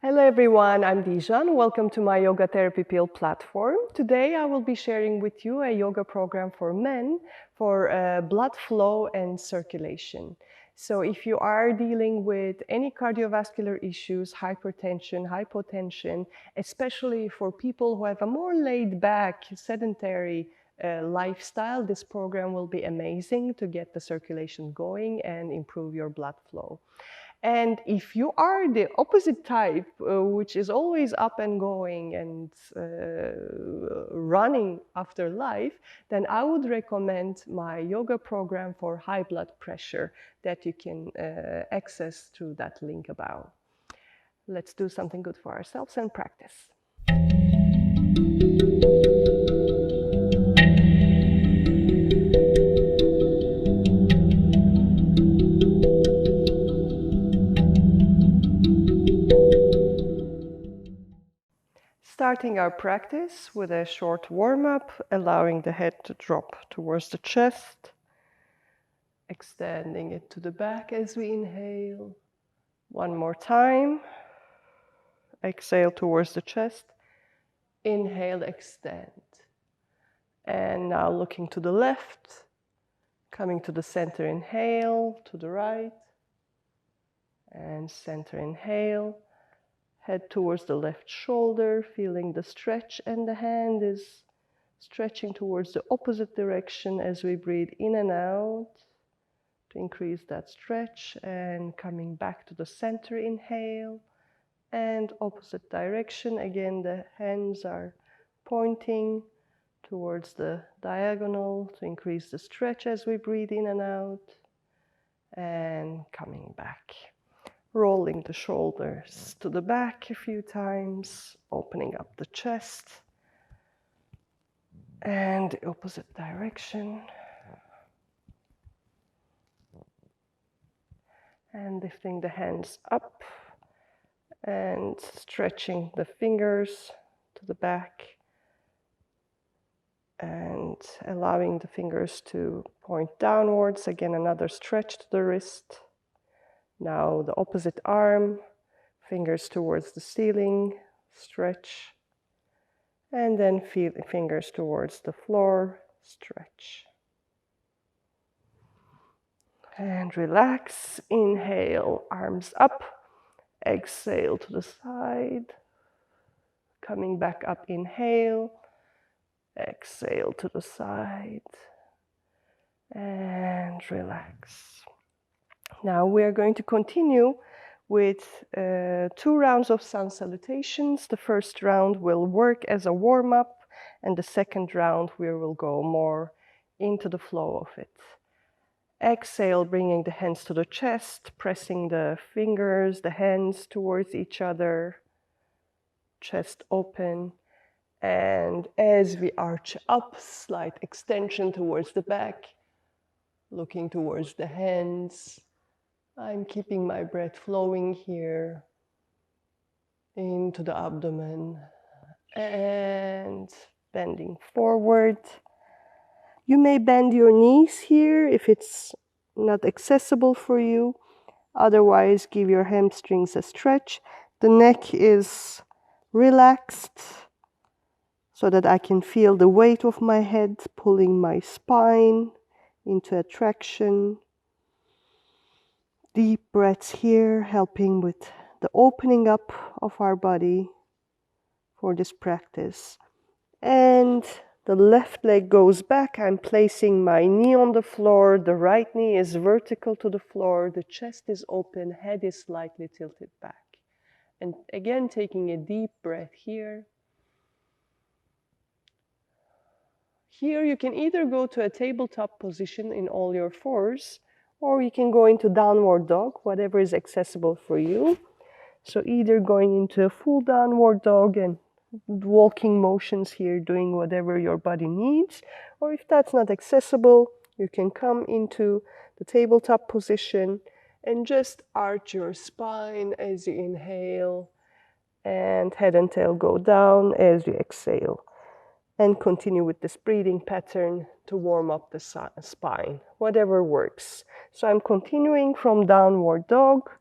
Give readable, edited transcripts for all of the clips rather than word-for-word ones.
Hello everyone, I'm Dijan. Welcome to my Yoga Therapy Pill platform. Today I will be sharing with you a yoga program for men for blood flow and circulation. So if you are dealing with any cardiovascular issues, hypertension, hypotension, especially for people who have a more laid back, sedentary lifestyle, this program will be amazing to get the circulation going and improve your blood flow. And if you are the opposite type, which is always up and going and running after life, then I would recommend my yoga program for high blood pressure that you can access through that link above. Let's do something good for ourselves and practice. Starting our practice with a short warm-up, allowing the head to drop towards the chest, extending it to the back as we inhale. One more time. Exhale towards the chest. Inhale, extend. And now looking to the left, coming to the center, inhale, to the right, and center, inhale. Head towards the left shoulder, feeling the stretch, and the hand is stretching towards the opposite direction as we breathe in and out to increase that stretch, and coming back to the center, inhale, and opposite direction. Again, the hands are pointing towards the diagonal to increase the stretch as we breathe in and out, and coming back. Rolling the shoulders to the back a few times, opening up the chest, and the opposite direction. And lifting the hands up and stretching the fingers to the back and allowing the fingers to point downwards. Again, another stretch to the wrist. Now the opposite arm, fingers towards the ceiling, stretch, and then feel the fingers towards the floor, stretch. And relax, inhale, arms up, exhale to the side, coming back up, inhale, exhale to the side, and relax. Now we are going to continue with 2 rounds of sun salutations. The first round will work as a warm-up, and the second round we will go more into the flow of it. Exhale, bringing the hands to the chest, pressing the fingers, the hands towards each other, chest open. And as we arch up, slight extension towards the back, looking towards the hands. I'm keeping my breath flowing here into the abdomen and bending forward. You may bend your knees here if it's not accessible for you. Otherwise, give your hamstrings a stretch. The neck is relaxed so that I can feel the weight of my head pulling my spine into attraction. Deep breaths here, helping with the opening up of our body for this practice. And the left leg goes back. I'm placing my knee on the floor. The right knee is vertical to the floor. The chest is open, head is slightly tilted back. And again, taking a deep breath here. Here you can either go to a tabletop position in all your fours, or you can go into downward dog, whatever is accessible for you. So either going into a full downward dog and walking motions here, doing whatever your body needs, or if that's not accessible, you can come into the tabletop position and just arch your spine as you inhale, and head and tail go down as you exhale. And continue with this breathing pattern to warm up the spine, whatever works. So I'm continuing from downward dog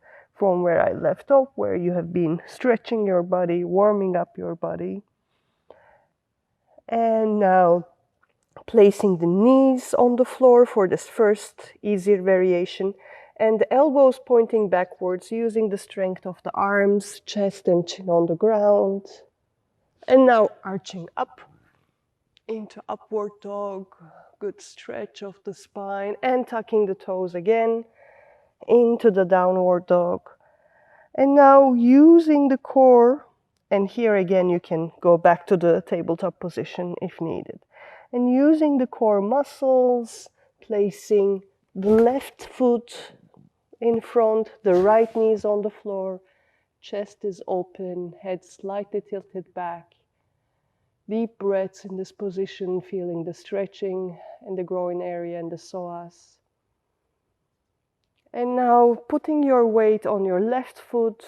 from where I left off, where you have been stretching your body, warming up your body. And now placing the knees on the floor for this first easier variation, and the elbows pointing backwards, using the strength of the arms, chest and chin on the ground. And now arching up into upward dog, good stretch of the spine, and tucking the toes again into the downward dog. And now using the core, and here again you can go back to the tabletop position if needed. And using the core muscles, placing the left foot in front, the right knee is on the floor, chest is open, head slightly tilted back. Deep breaths in this position, feeling the stretching in the groin area and the psoas. And now putting your weight on your left foot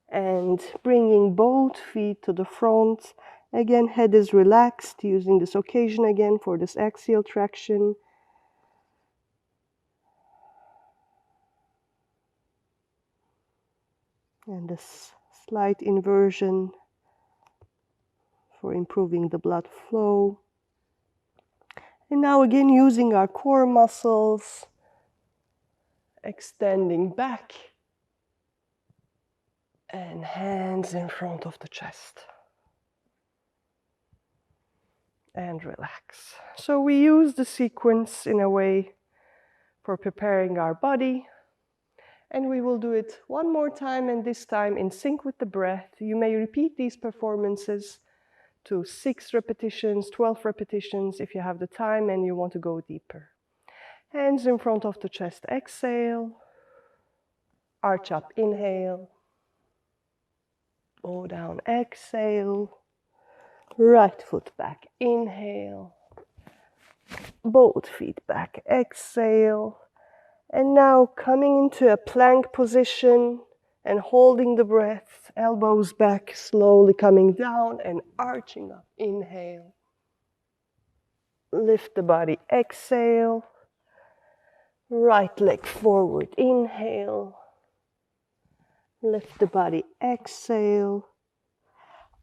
and bringing both feet to the front. Again, head is relaxed, using this occasion again for this axial traction. And this slight inversion for improving the blood flow. And now again, using our core muscles, extending back and hands in front of the chest. And relax. So we use the sequence in a way for preparing our body. And we will do it one more time, and this time in sync with the breath. You may repeat these performances to 6 repetitions, 12 repetitions if you have the time and you want to go deeper. Hands in front of the chest, exhale. Arch up, inhale. Bow down, exhale. Right foot back, inhale. Both feet back, exhale. And now coming into a plank position and holding the breath, elbows back, slowly coming down and arching up. Inhale. Lift the body, exhale. Right leg forward, inhale. Lift the body, exhale.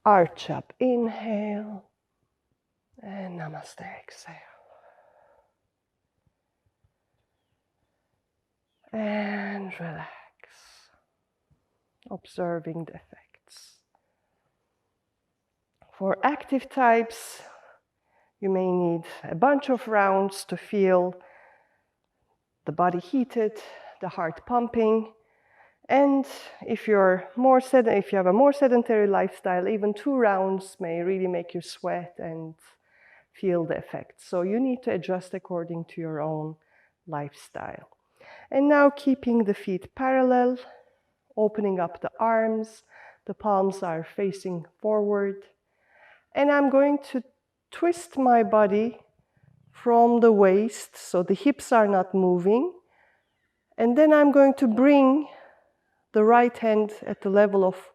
Arch up, inhale. And namaste, exhale. And relax, observing the effects. For active types, you may need a bunch of rounds to feel the body heated, the heart pumping. And if you have a more sedentary lifestyle, even 2 rounds may really make you sweat and feel the effects. So you need to adjust according to your own lifestyle. And now keeping the feet parallel, opening up the arms, the palms are facing forward. And I'm going to twist my body from the waist, so the hips are not moving. And then I'm going to bring the right hand at the level of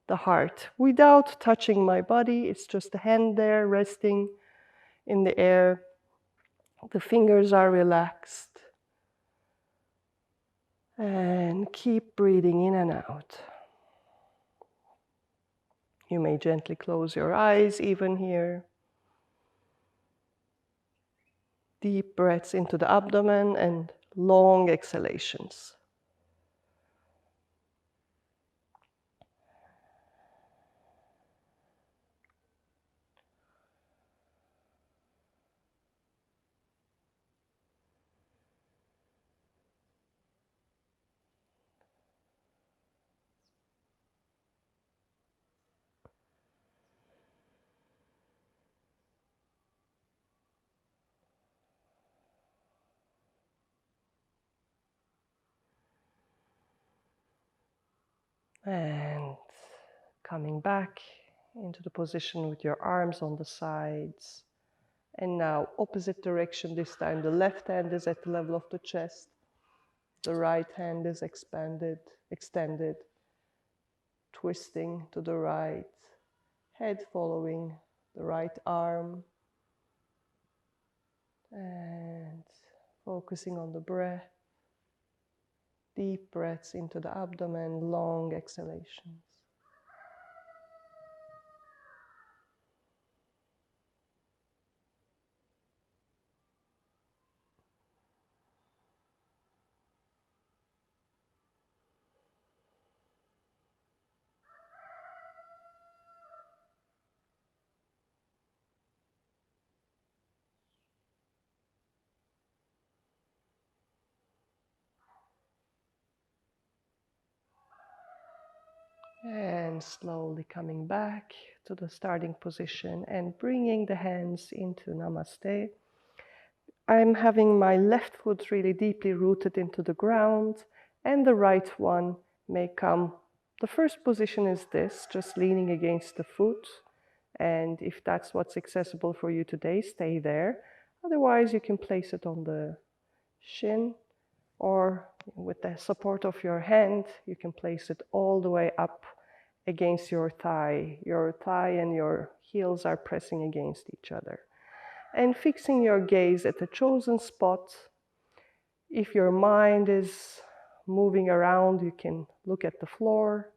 the heart without touching my body. It's just the hand there resting in the air. The fingers are relaxed. And keep breathing in and out. You may gently close your eyes even here. Deep breaths into the abdomen and long exhalations. And coming back into the position with your arms on the sides. And now opposite direction this time. The left hand is at the level of the chest. The right hand is extended, twisting to the right. Head following the right arm. And focusing on the breath. Deep breaths into the abdomen, long exhalations. And slowly coming back to the starting position and bringing the hands into Namaste. I'm having my left foot really deeply rooted into the ground, and the right one may come. The first position is this, just leaning against the foot. And if that's what's accessible for you today, stay there. Otherwise, you can place it on the shin, or with the support of your hand, you can place it all the way up against your thigh. Your thigh and your heels are pressing against each other. And fixing your gaze at a chosen spot. If your mind is moving around, you can look at the floor.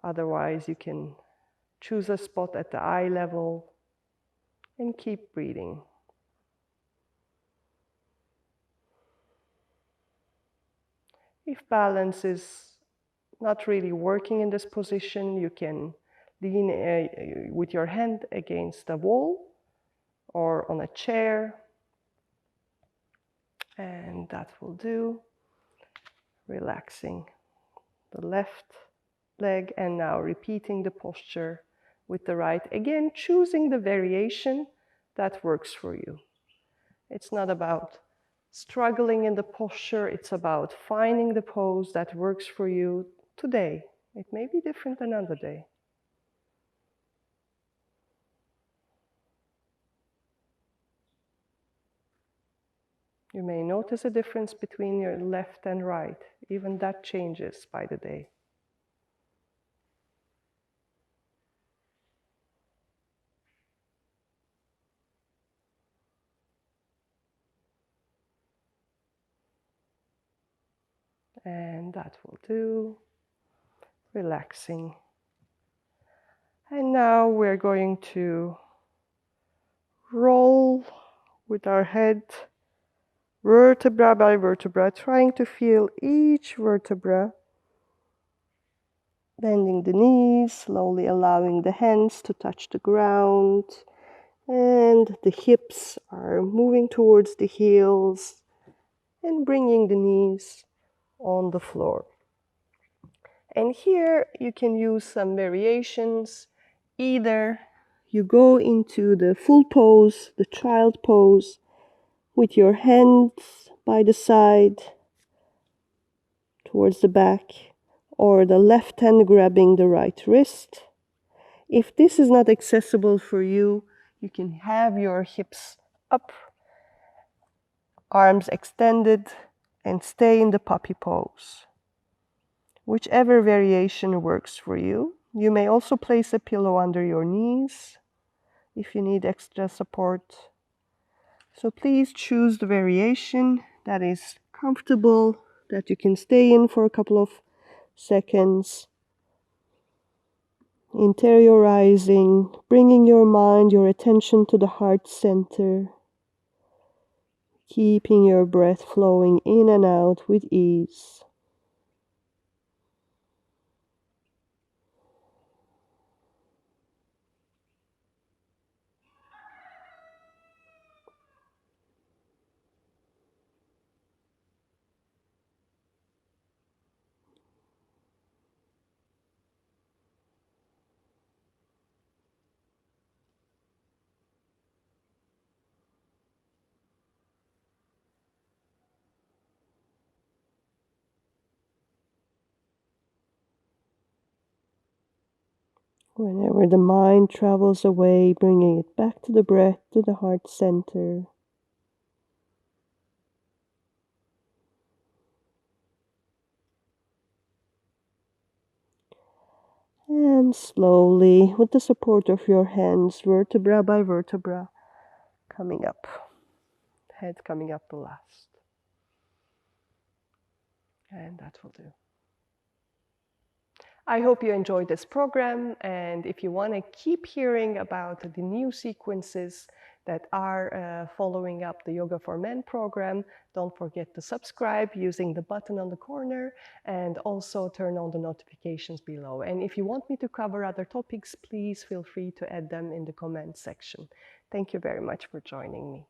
Otherwise, you can choose a spot at the eye level and keep breathing. If balance is not really working in this position, you can lean with your hand against a wall or on a chair, and that will do. Relaxing the left leg, and now repeating the posture with the right. Again, choosing the variation that works for you. It's not about struggling in the posture, it's about finding the pose that works for you today. It may be different another day. You may notice a difference between your left and right. Even that changes by the day. And that will do. Relaxing. And now we're going to roll with our head vertebra by vertebra, trying to feel each vertebra. Bending the knees, slowly allowing the hands to touch the ground. And the hips are moving towards the heels and bringing the knees on the floor. And here you can use some variations. Either you go into the full pose, the child pose, with your hands by the side towards the back, or the left hand grabbing the right wrist. If this is not accessible for you, you can have your hips up, arms extended, and stay in the puppy pose. Whichever variation works for you. You may also place a pillow under your knees if you need extra support. So please choose the variation that is comfortable, that you can stay in for a couple of seconds. Interiorizing, bringing your mind, your attention to the heart center. Keeping your breath flowing in and out with ease. Whenever the mind travels away, bringing it back to the breath, to the heart center. And slowly, with the support of your hands, vertebra by vertebra, coming up. Head coming up the last. And that will do. I hope you enjoyed this program, and if you want to keep hearing about the new sequences that are following up the Yoga for Men program, don't forget to subscribe using the button on the corner, and also turn on the notifications below. And if you want me to cover other topics, please feel free to add them in the comments section. Thank you very much for joining me.